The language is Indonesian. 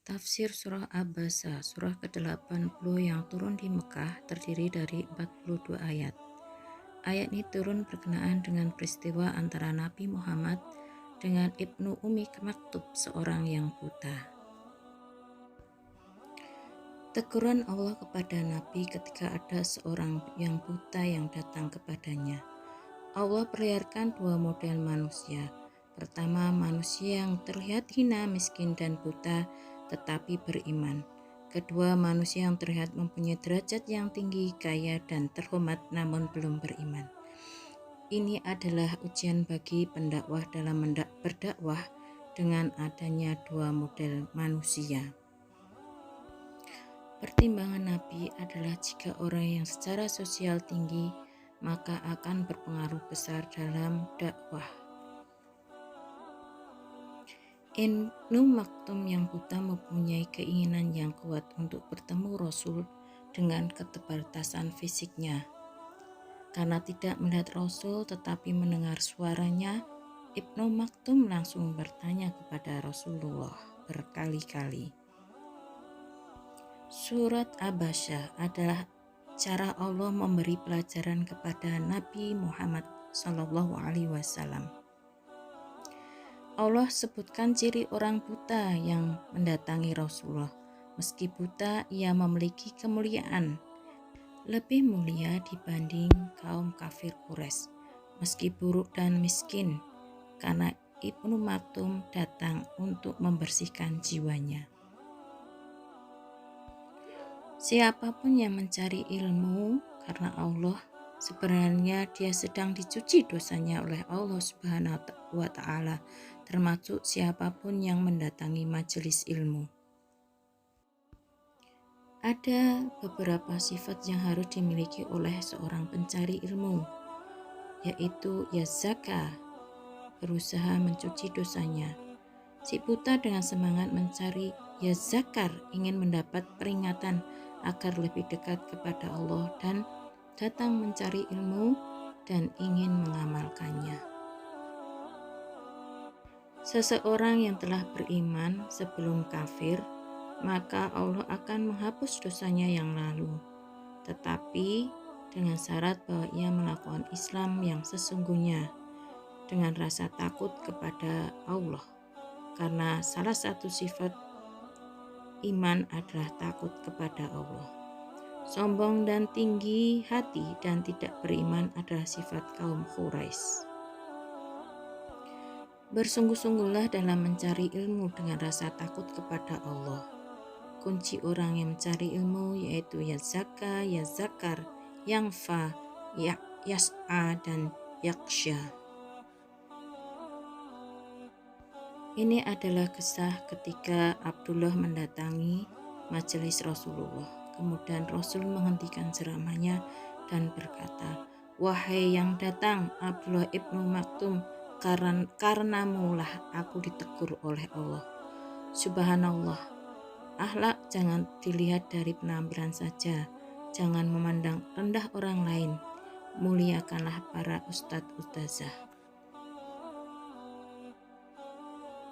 Tafsir Surah Abasa, surah ke-80 yang turun di Mekah terdiri dari 42 ayat. Ayat ini turun berkenaan dengan peristiwa antara Nabi Muhammad dengan Ibnu Ummi Maktub, seorang yang buta. Teguran Allah kepada Nabi ketika ada seorang yang buta yang datang kepadanya. Allah perlihatkan dua model manusia. Pertama, manusia yang terlihat hina, miskin, dan buta, tetapi beriman. Kedua, manusia yang terlihat mempunyai derajat yang tinggi, kaya, dan terhormat, namun belum beriman. Ini adalah ujian bagi pendakwah dalam berdakwah dengan adanya dua model manusia. Pertimbangan Nabi adalah jika orang yang secara sosial tinggi maka akan berpengaruh besar dalam dakwah. Ibnu Maktum yang buta mempunyai keinginan yang kuat untuk bertemu Rasul dengan keterbatasan fisiknya. Karena tidak melihat Rasul tetapi mendengar suaranya, Ibnu Maktum langsung bertanya kepada Rasulullah berkali-kali. Surat Abasa adalah cara Allah memberi pelajaran kepada Nabi Muhammad SAW. Allah sebutkan ciri orang buta yang mendatangi Rasulullah. Meski buta, ia memiliki kemuliaan, lebih mulia dibanding kaum kafir Quraisy. Meski buruk dan miskin, karena Ibnu Maktum datang untuk membersihkan jiwanya. Siapapun yang mencari ilmu karena Allah, sebenarnya dia sedang dicuci dosanya oleh Allah Subhanahu wa Ta'ala, termasuk siapapun yang mendatangi majelis ilmu. Ada beberapa sifat yang harus dimiliki oleh seorang pencari ilmu, yaitu yazaka, berusaha mencuci dosanya. Si buta dengan semangat mencari yazakar, ingin mendapat peringatan agar lebih dekat kepada Allah dan datang mencari ilmu dan ingin mengamalkannya. Seseorang yang telah beriman sebelum kafir, maka Allah akan menghapus dosanya yang lalu, tetapi dengan syarat bahwa ia melakukan Islam yang sesungguhnya dengan rasa takut kepada Allah, karena salah satu sifat iman adalah takut kepada Allah. Sombong dan tinggi hati dan tidak beriman adalah sifat kaum Quraisy. Bersungguh-sungguhlah dalam mencari ilmu dengan rasa takut kepada Allah. Kunci orang yang mencari ilmu yaitu yazaka, yazakar, yangfa, yas'a, dan yaksha. Ini adalah kisah ketika Abdullah mendatangi majelis Rasulullah. Kemudian Rasul menghentikan ceramahnya dan berkata, "Wahai yang datang, Abdullah ibnu Maktum, karenamu lah aku ditegur oleh Allah." Subhanallah, akhlak jangan dilihat dari penampilan saja. Jangan memandang rendah orang lain. Muliakanlah para ustadz ustazah.